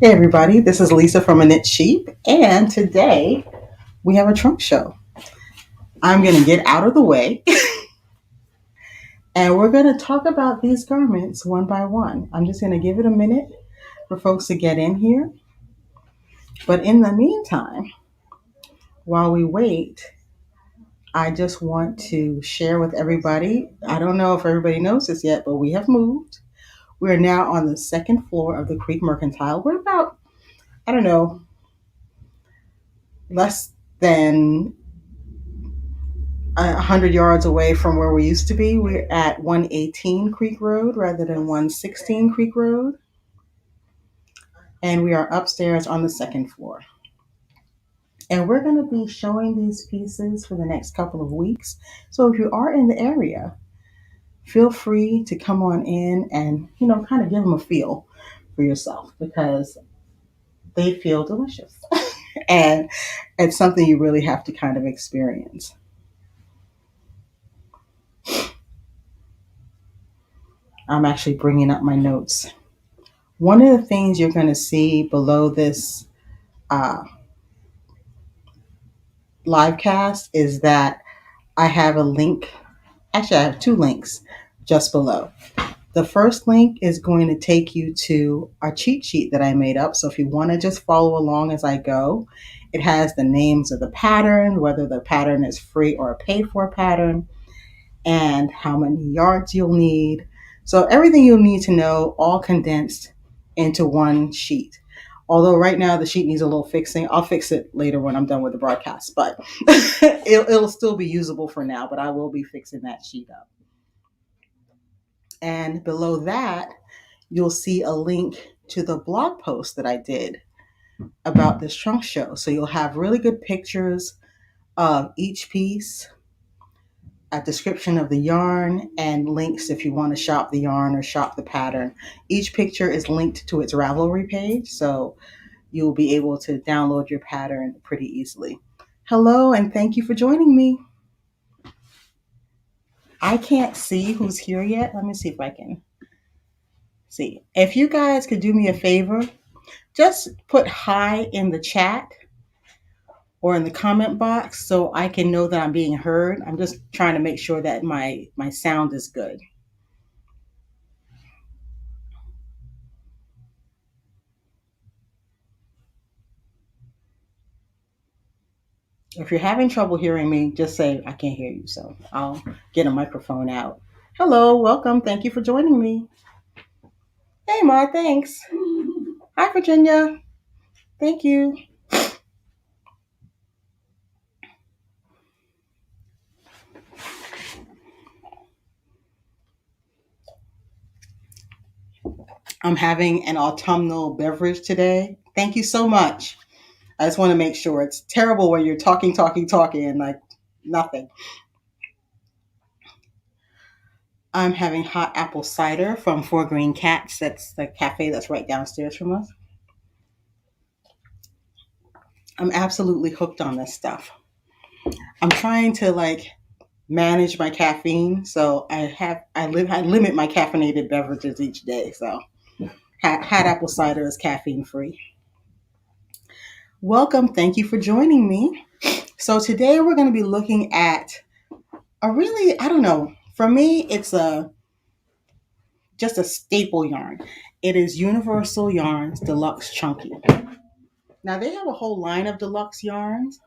Hey everybody, this is Lisa from A Knit Sheep, and today we have a trunk show. I'm going to get out of the way and we're going to talk about these garments one by one. I'm just going to give it a minute for folks to get in here. But in the meantime, while we wait, I just want to share with everybody. I don't know if everybody knows this yet, but we have moved. We're now on the second floor of the Creek Mercantile. We're about, I don't know, less than 100 yards away from where we used to be. We're at 118 Creek Road rather than 116 Creek Road. And we are upstairs on the second floor. And we're going to be showing these pieces for the next couple of weeks. So if you are in the area, feel free to come on in and, kind of give them a feel for yourself because they feel delicious. And it's something you really have to kind of experience. I'm actually bringing up my notes. One of the things you're going to see below this uh, live cast is that I have a link. Actually, I have two links just below. The first link is going to take you to a cheat sheet that I made up. So if you want to just follow along as I go, it has the names of the pattern, whether the pattern is free or a paid for pattern, and how many yards you'll need. So everything you'll need to know, all condensed into one sheet. Although right now the sheet needs a little fixing. I'll fix it later when I'm done with the broadcast, but it'll still be usable for now, but I will be fixing that sheet up. And below that, you'll see a link to the blog post that I did about this trunk show. So you'll have really good pictures of each piece, a description of the yarn, and links if you want to shop the yarn or shop the pattern. Each picture is linked to its Ravelry page, so you'll be able to download your pattern pretty easily. Hello, and thank you for joining me. I can't see who's here yet. Let me see if I can see. If you guys could do me a favor, just put hi in the chat or in the comment box so I can know that I'm being heard. I'm just trying to make sure that my sound is good. If you're having trouble hearing me, just say I can't hear you. So I'll get a microphone out. Hello, welcome. Thank you for joining me. Hey, Ma, thanks. Hi, Virginia. Thank you. I'm having an autumnal beverage today. Thank you so much. I just want to make sure. It's terrible when you're talking, and like nothing. I'm having hot apple cider from Four Green Cats. That's the cafe that's right downstairs from us. I'm absolutely hooked on this stuff. I'm trying to manage my caffeine, so I limit my caffeinated beverages each day. So hot apple cider is caffeine free. Welcome. Thank you for joining me. So today we're going to be looking at a really, I don't know, for me, it's just a staple yarn. It is Universal Yarns Deluxe Chunky. Now they have a whole line of deluxe yarns.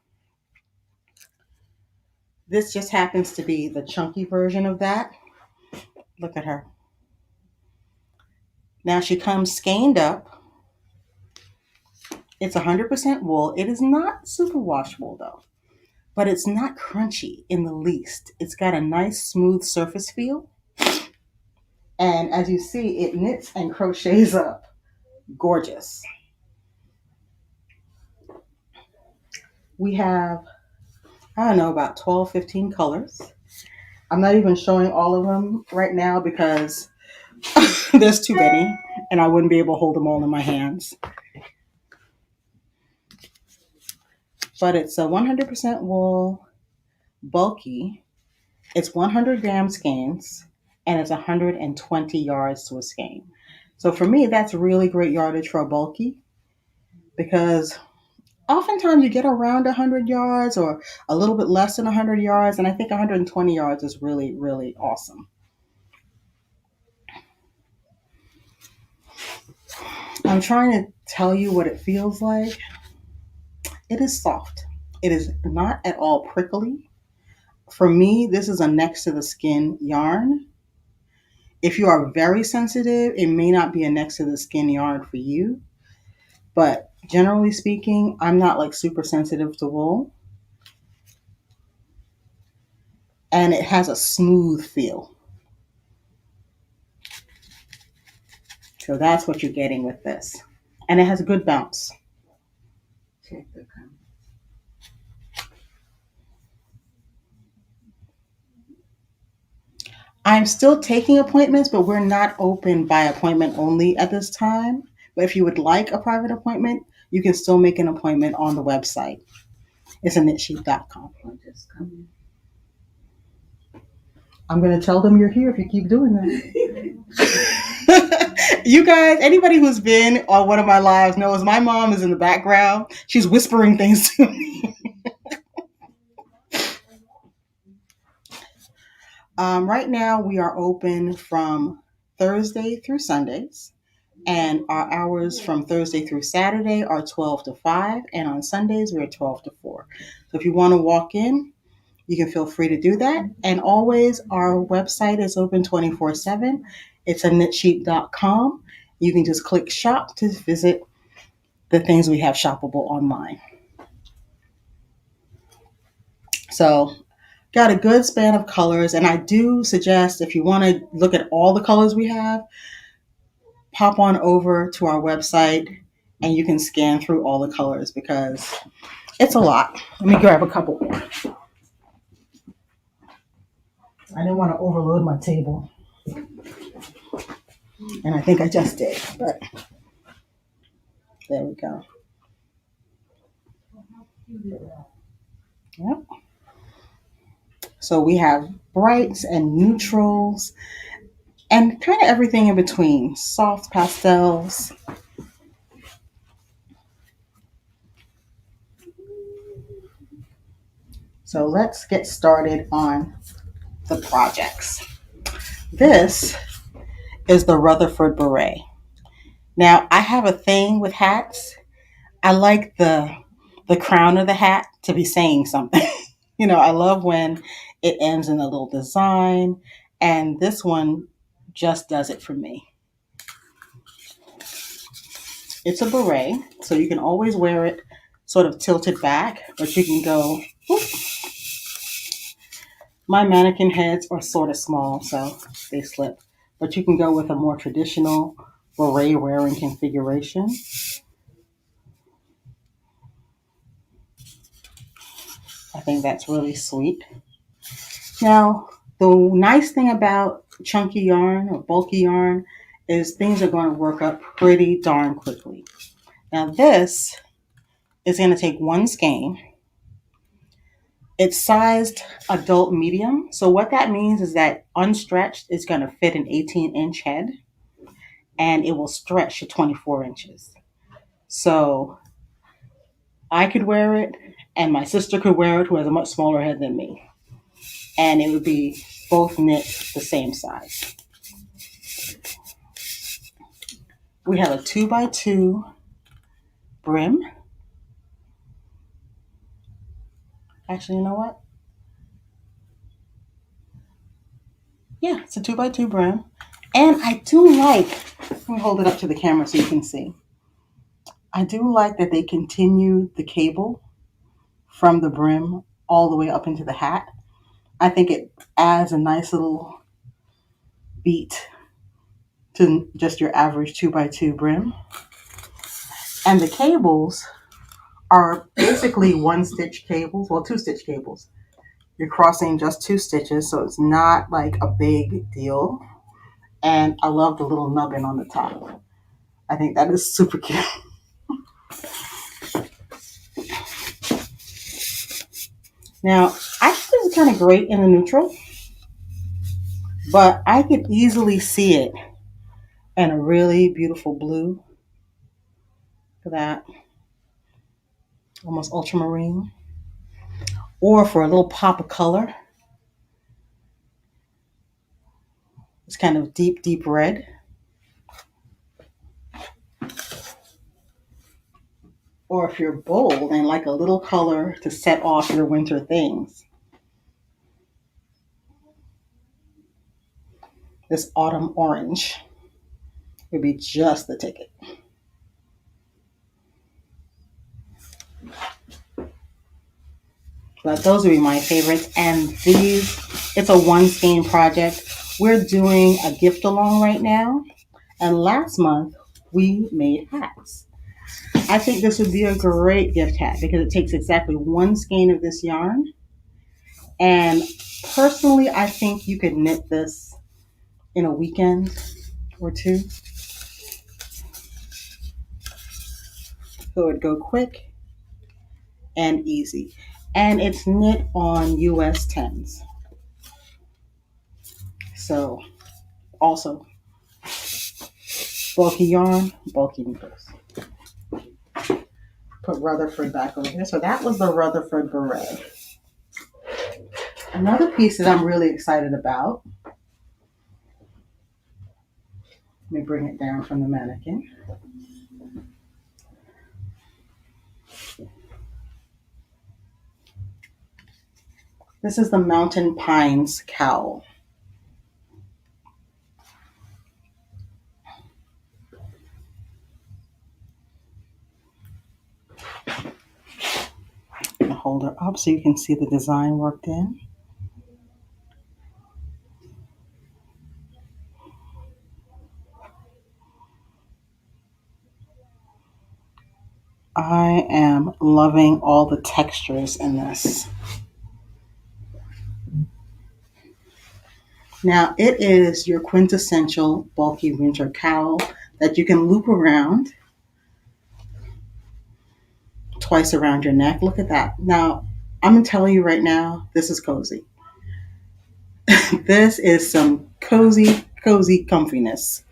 This just happens to be the chunky version of that. Look at her. Now she comes skeined up. It's 100% wool. It is not super washable though, but it's not crunchy in the least. It's got a nice smooth surface feel. And as you see, it knits and crochets up. Gorgeous. We have, I don't know, about 12, 15 colors. I'm not even showing all of them right now because there's too many and I wouldn't be able to hold them all in my hands. But it's a 100% wool, bulky. It's 100 gram skeins and it's 120 yards to a skein. So for me, that's really great yardage for a bulky because oftentimes you get around 100 yards or a little bit less than 100 yards, and I think 120 yards is really, really awesome. I'm trying to tell you what it feels like. It is soft. It is not at all prickly. For me, this is a next to the skin yarn. If you are very sensitive, it may not be a next to the skin yarn for you. But generally speaking, I'm not like super sensitive to wool. And it has a smooth feel. So that's what you're getting with this. And it has a good bounce. Check the comments. I'm still taking appointments, but we're not open by appointment only at this time. But if you would like a private appointment, you can still make an appointment on the website. It's knitsheep.com. I'm going to tell them you're here if you keep doing that. You guys, anybody who's been on one of my lives knows my mom is in the background. She's whispering things to me. Right now, we are open from Thursday through Sundays, and our hours from Thursday through Saturday are 12 to 5, and on Sundays, we're 12 to 4. So if you want to walk in, you can feel free to do that. And always, our website is open 24/7. It's knitsheep.com. You can just click shop to visit the things we have shoppable online. So got a good span of colors, and I do suggest if you want to look at all the colors we have, pop on over to our website and you can scan through all the colors because it's a lot. Let me grab a couple more. I didn't want to overload my table, and I think I just did, but there we go. Yep. So we have brights and neutrals and kind of everything in between. Soft pastels. So let's get started on the projects. This is the Rutherford Beret. Now, I have a thing with hats. I like the crown of the hat to be saying something. I love when it ends in a little design, and this one just does it for me. It's a beret, so you can always wear it sort of tilted back, but you can go, whoop. My mannequin heads are sort of small, so they slip, but you can go with a more traditional beret wearing configuration. I think that's really sweet. Now, the nice thing about chunky yarn or bulky yarn is things are going to work up pretty darn quickly. Now, this is going to take one skein. It's sized adult medium. So what that means is that unstretched is going to fit an 18-inch head, and it will stretch to 24 inches. So I could wear it, and my sister could wear it, who has a much smaller head than me. And it would be both knit the same size. We have a 2x2 brim. Actually, you know what? Yeah, it's a 2x2 brim. And I do like, let me hold it up to the camera so you can see. I do like that they continue the cable from the brim all the way up into the hat. I think it adds a nice little beat to just your average 2x2 brim. And the cables are basically one stitch cables, well, two stitch cables. You're crossing just two stitches, so it's not like a big deal. And I love the little nubbin on the top. I think that is super cute. Now, I think this is kind of great in the neutral, But I could easily see it in a really beautiful blue. Look at that, almost ultramarine. Or for a little pop of color, it's kind of deep, deep red. Or if you're bold and like a little color to set off your winter things, this autumn orange would be just the ticket. But those would be my favorites. And these, it's a one skein project. We're doing a gift along right now. And last month we made hats. I think this would be a great gift hat because it takes exactly one skein of this yarn. And personally, I think you could knit this in a weekend or two. So it would go quick and easy. And it's knit on US 10s. So also bulky yarn, bulky needles. Put Rutherford back over here. So that was the Rutherford beret. Another piece that I'm really excited about. Let me bring it down from the mannequin. This is the Mountain Pines cowl. I'm gonna hold her up so you can see the design worked in. I am loving all the textures in this. Now, it is your quintessential bulky winter cowl that you can loop around twice around your neck. Look at that. Now, I'm going to tell you right now, this is cozy. This is some cozy, cozy comfiness.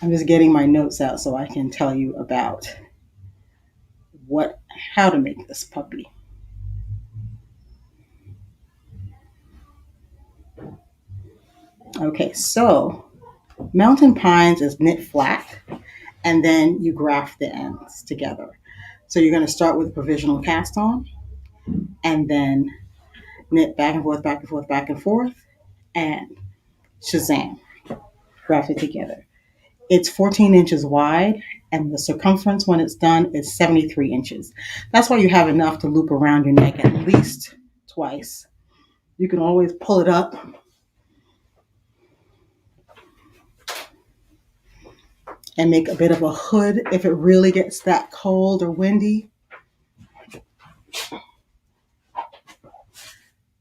I'm just getting my notes out so I can tell you about how to make this puppy. Okay, so Mountain Pines is knit flat, and then you graft the ends together. So you're going to start with a provisional cast on, and then knit back and forth, back and forth, back and forth, and shazam, graft it together. It's 14 inches wide, and the circumference when it's done is 73 inches. That's why you have enough to loop around your neck at least twice. You can always pull it up and make a bit of a hood if it really gets that cold or windy.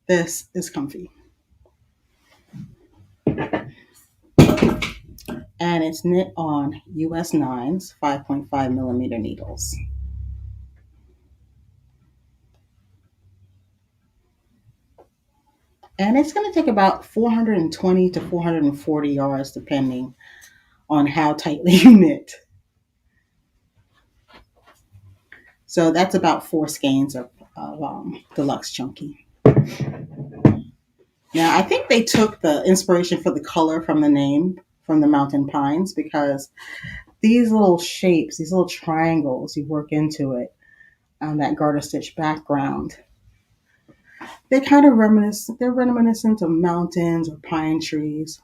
This is comfy. And it's knit on US 9s, 5.5 millimeter needles. And it's going to take about 420 to 440 yards, depending on how tightly you knit. So that's about 4 skeins of Deluxe Chunky. Now, I think they took the inspiration for the color from the name, from the Mountain Pines, because these little shapes, these little triangles you work into it on that garter stitch background, they kind of they're reminiscent of mountains or pine trees.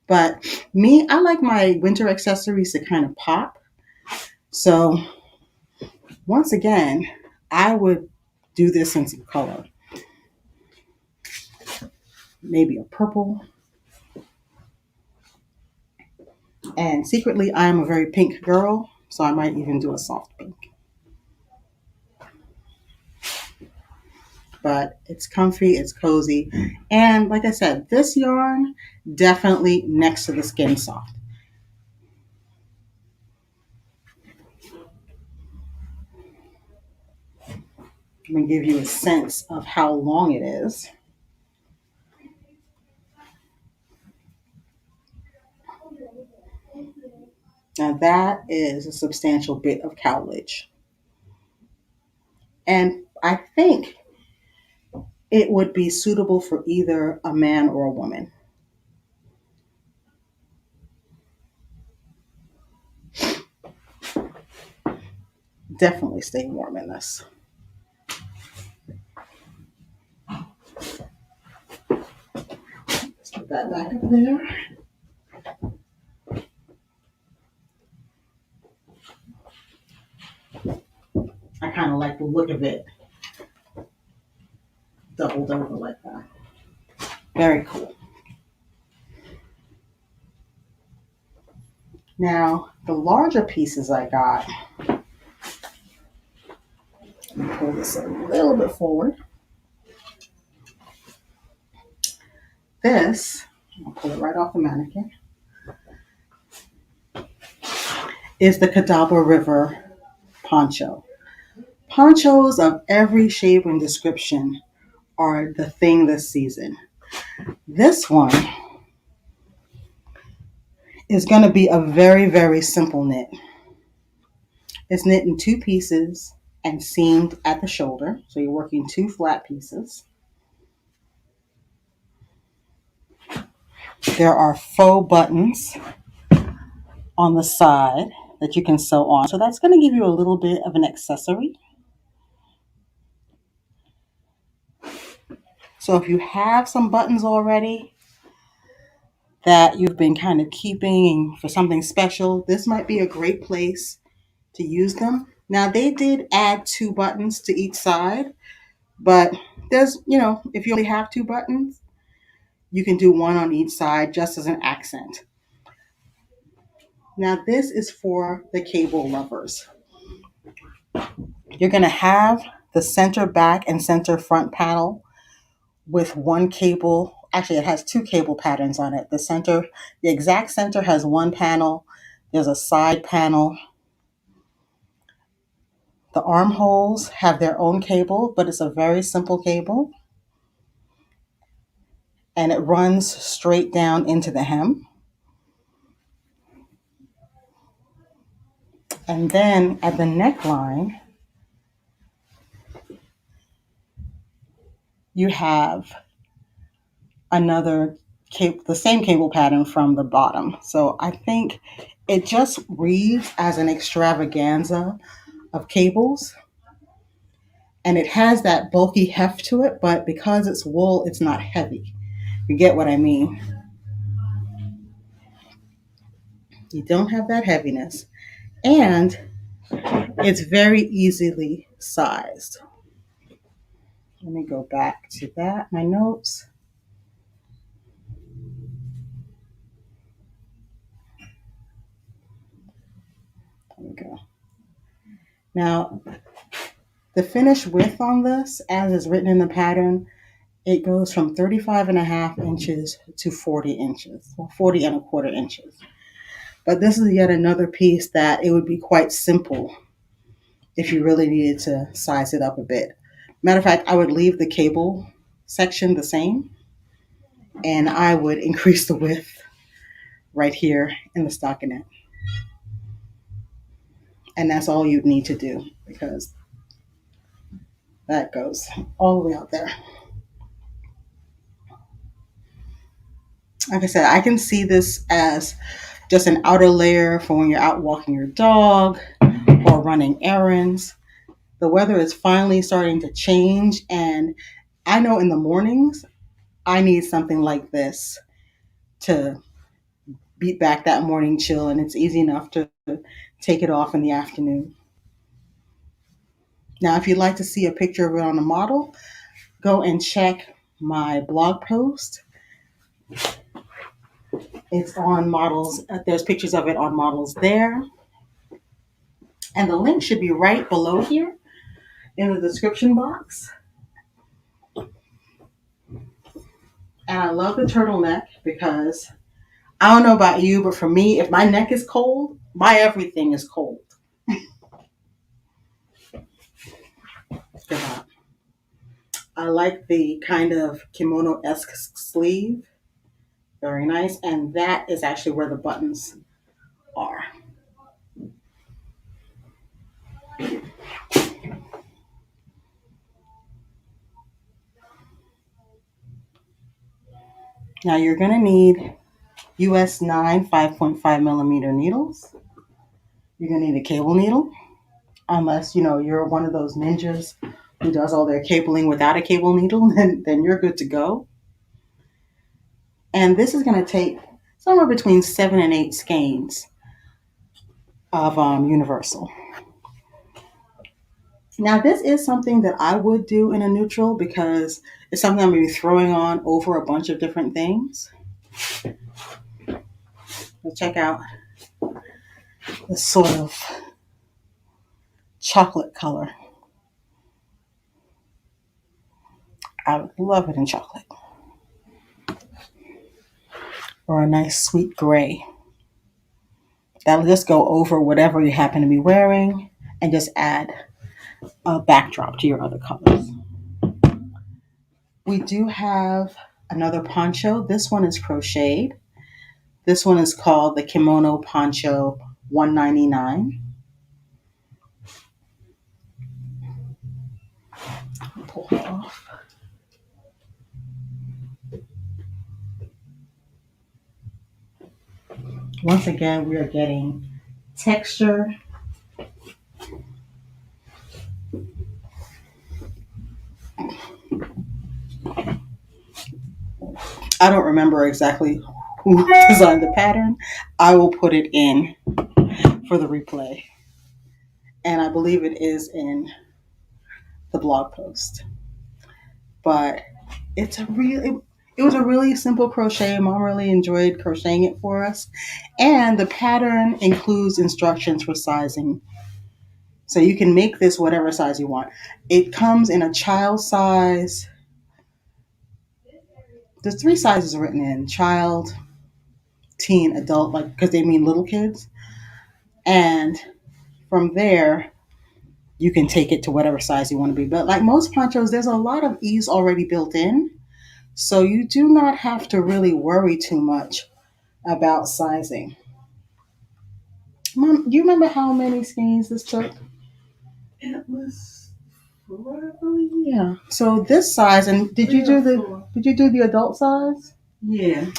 But me, I like my winter accessories to kind of pop. So once again, I would do this in some color. Maybe a purple. And secretly, I'm a very pink girl, so I might even do a soft pink. But it's comfy, it's cozy. And like I said, this yarn definitely next to the skin soft. I'm going to give you a sense of how long it is. Now that is a substantial bit of cowlage. And I think it would be suitable for either a man or a woman. Definitely stay warm in this. Let's put that back up there. I kind of like the look of it doubled over like that. Very cool. Now, the larger pieces I got, let me pull this a little bit forward. This, I'll pull it right off the mannequin, is the Cadaver River poncho. Ponchos of every shape and description are the thing this season. This one is going to be a very, very simple knit. It's knit in two pieces and seamed at the shoulder. So you're working two flat pieces. There are faux buttons on the side that you can sew on. So that's going to give you a little bit of an accessory. So if you have some buttons already that you've been kind of keeping for something special, this might be a great place to use them. Now they did add two buttons to each side, but there's, if you only have two buttons, you can do one on each side just as an accent. Now this is for the cable lovers. You're going to have the center back and center front panel with one cable. Actually, it has two cable patterns on it. The exact center has one panel. There's a side panel. The armholes have their own cable, but it's a very simple cable. And it runs straight down into the hem. And then at the neckline, you have the same cable pattern from the bottom. So I think it just reads as an extravaganza of cables. And it has that bulky heft to it, but because it's wool, it's not heavy. You get what I mean? You don't have that heaviness. And it's very easily sized. Let me go back to that, my notes. There we go. Now, the finished width on this, as is written in the pattern, it goes from 35.5 inches to 40 inches, or 40 and a quarter inches. But this is yet another piece that it would be quite simple if you really needed to size it up a bit. Matter of fact, I would leave the cable section the same, and I would increase the width right here in the stockinette. And that's all you'd need to do, because that goes all the way out there. Like I said, I can see this as just an outer layer for when you're out walking your dog or running errands. The weather is finally starting to change, and I know in the mornings I need something like this to beat back that morning chill, and it's easy enough to take it off in the afternoon. Now, if you'd like to see a picture of it on a model, go and check my blog post. It's on models. There's pictures of it on models there. And the link should be right below here in the description box. And I love the turtleneck because I don't know about you, but for me, if my neck is cold, my everything is cold. Good job. I like the kind of kimono-esque sleeve. Very nice. And that is actually where the buttons are. Now you're going to need US 9 5.5 millimeter needles. You're going to need a cable needle, unless you're one of those ninjas who does all their cabling without a cable needle, then you're good to go. And this is going to take somewhere between 7 and 8 skeins of universal. Now this is something that I would do in a neutral because it's something I'm going to be throwing on over a bunch of different things. So check out this sort of chocolate color. I would love it in chocolate. Or a nice sweet gray. That'll just go over whatever you happen to be wearing and just add a backdrop to your other colors. We do have another poncho. This one is crocheted. This one is called the Kimono Poncho 199. Pull it off. Once again, we are getting texture. I don't remember exactly who designed the pattern. I will put it in for the replay. And I believe it is in the blog post. But it was a really simple crochet. Mom really enjoyed crocheting it for us. And the pattern includes instructions for sizing. So you can make this whatever size you want. It comes in a child size. There's 3 sizes written in: child, teen, adult, like because they mean little kids. And from there, you can take it to whatever size you want to be. But like most ponchos, there's a lot of ease already built in. So you do not have to really worry too much about sizing. Mom, do you remember how many skeins this took? It was 4, I believe. Yeah. So this size, and did you do the adult size? Yeah.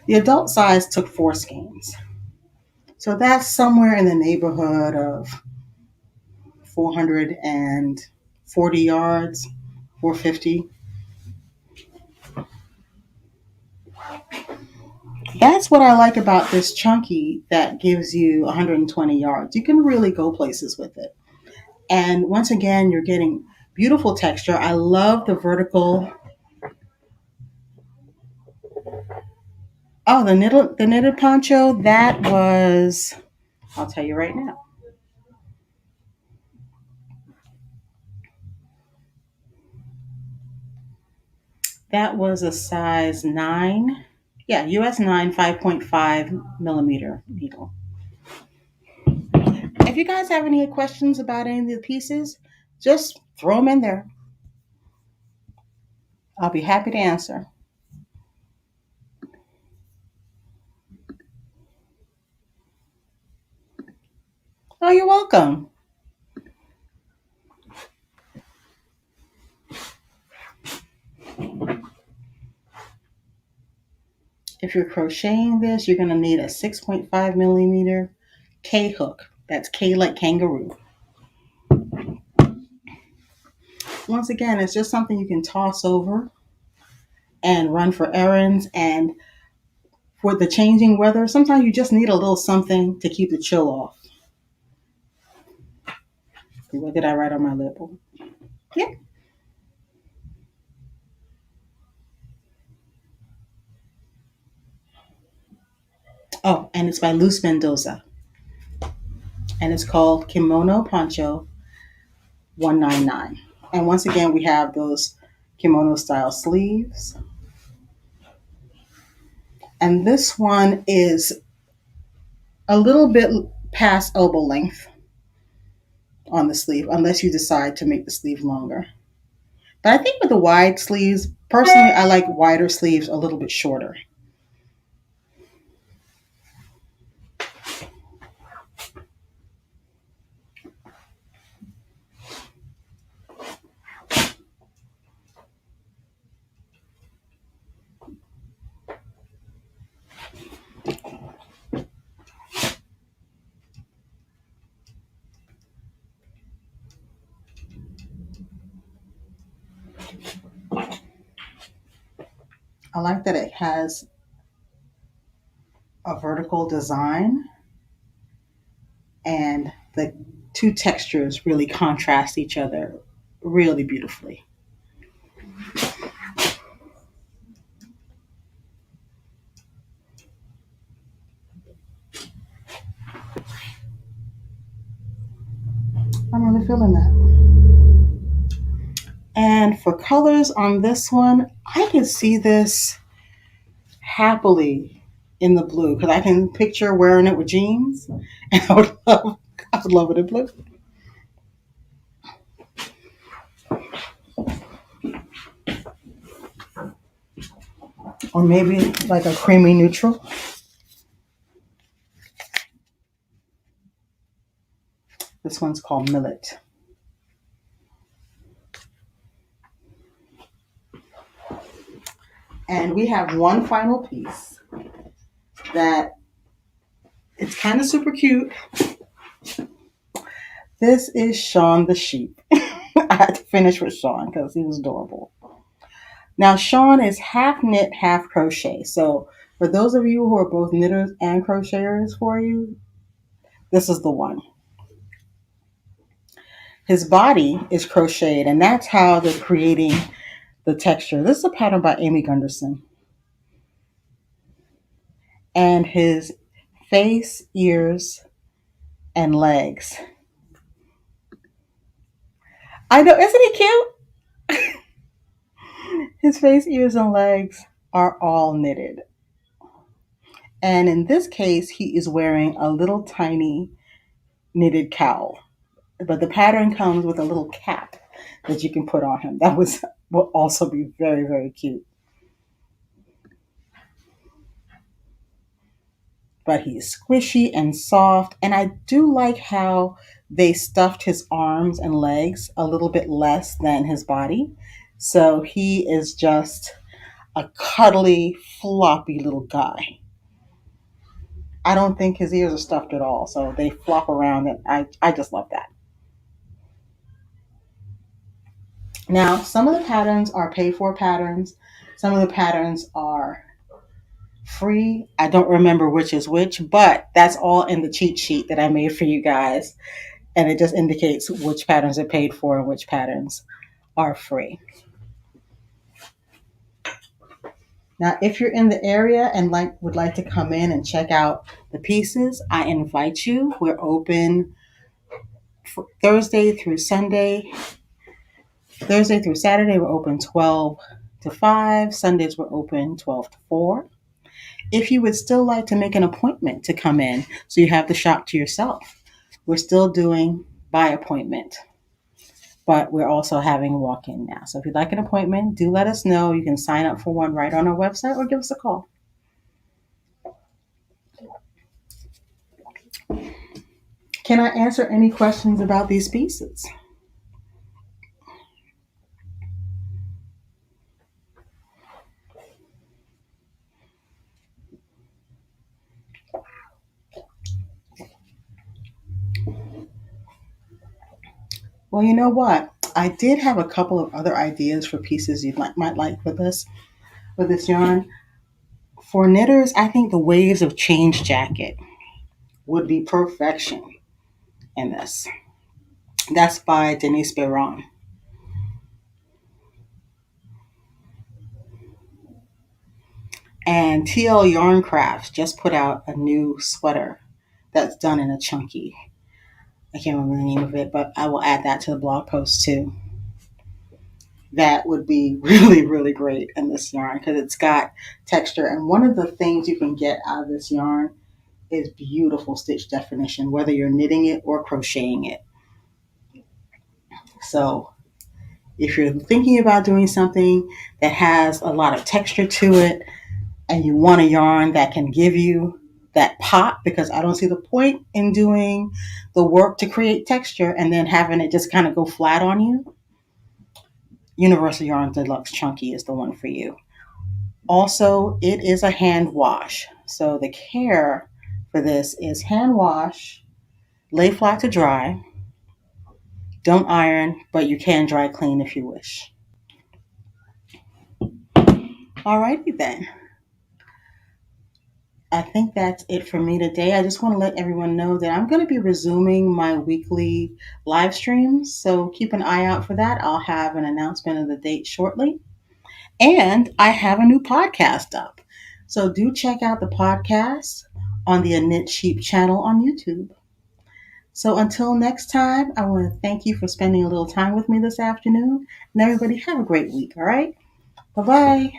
The adult size took 4 skeins. So that's somewhere in the neighborhood of 440 yards, 450. That's what I like about this chunky that gives you 120 yards. You can really go places with it. And once again, you're getting beautiful texture. I love the vertical. Oh, the knitted poncho, that was, I'll tell you right now. That was a size 9. Yeah, US 9 5.5 millimeter needle. If you guys have any questions about any of the pieces, just throw them in there. I'll be happy to answer. Oh, you're welcome. If you're crocheting this, you're going to need a 6.5 millimeter K hook. That's K like kangaroo. Once again, it's just something you can toss over and run for errands. And for the changing weather, sometimes you just need a little something to keep the chill off. What did I write on my label? Yeah. Oh, and it's by Luz Mendoza. And it's called Kimono Poncho 199. And once again, we have those kimono style sleeves. And this one is a little bit past elbow length on the sleeve, unless you decide to make the sleeve longer. But I think with the wide sleeves, personally, I like wider sleeves a little bit shorter. I like that it has a vertical design and the two textures really contrast each other really beautifully. I'm really feeling that. And for colors on this one, I can see this happily in the blue because I can picture wearing it with jeans, and I would love it in blue, or maybe like a creamy neutral. This one's called Millet. And we have one final piece that it's kind of super cute. This is Sean the sheep. I had to finish with Sean because he was adorable. Now, Sean is half knit, half crochet. So, for those of you who are both knitters and crocheters for you, this is the one. His body is crocheted, and that's how they're creating the texture. This is a pattern by Amy Gunderson. And his face, ears, and legs. I know, isn't he cute? His face, ears, and legs are all knitted. And in this case, he is wearing a little tiny knitted cowl. But the pattern comes with a little cap that you can put on him. That will also be very, very cute. But he's squishy and soft. And I do like how they stuffed his arms and legs a little bit less than his body. So he is just a cuddly, floppy little guy. I don't think his ears are stuffed at all. So they flop around, and I just love that. Now, some of the patterns are paid for patterns. Some of the patterns are free. I don't remember which is which, but that's all in the cheat sheet that I made for you guys. And it just indicates which patterns are paid for and which patterns are free. Now, if you're in the area and would like to come in and check out the pieces, I invite you. We're open Thursday through Sunday. Thursday through Saturday, we're open 12 to 5. Sundays, we're open 12 to 4. If you would still like to make an appointment to come in so you have the shop to yourself, we're still doing by appointment, but we're also having walk-in now. So if you'd like an appointment, do let us know. You can sign up for one right on our website or give us a call. Can I answer any questions about these pieces? Well, you know what? I did have a couple of other ideas for pieces you might like with this yarn. For knitters, I think the Waves of Change jacket would be perfection in this. That's by Denise Biron. And TL Yarn Crafts just put out a new sweater that's done in a chunky. I can't remember the name of it, but I will add that to the blog post too. That would be really, really great in this yarn because it's got texture. And one of the things you can get out of this yarn is beautiful stitch definition, whether you're knitting it or crocheting it. So If you're thinking about doing something that has a lot of texture to it and you want a yarn that can give you that pop, because I don't see the point in doing the work to create texture and then having it just kind of go flat on you, Universal Yarn Deluxe Chunky is the one for you. Also, it is a hand wash. So the care for this is hand wash, lay flat to dry. Don't iron, but you can dry clean if you wish. Alrighty then. I think that's it for me today. I just want to let everyone know that I'm going to be resuming my weekly live streams. So keep an eye out for that. I'll have an announcement of the date shortly. And I have a new podcast up. So do check out the podcast on the A Knit Sheep channel on YouTube. So until next time, I want to thank you for spending a little time with me this afternoon. And everybody have a great week, all right? Bye-bye.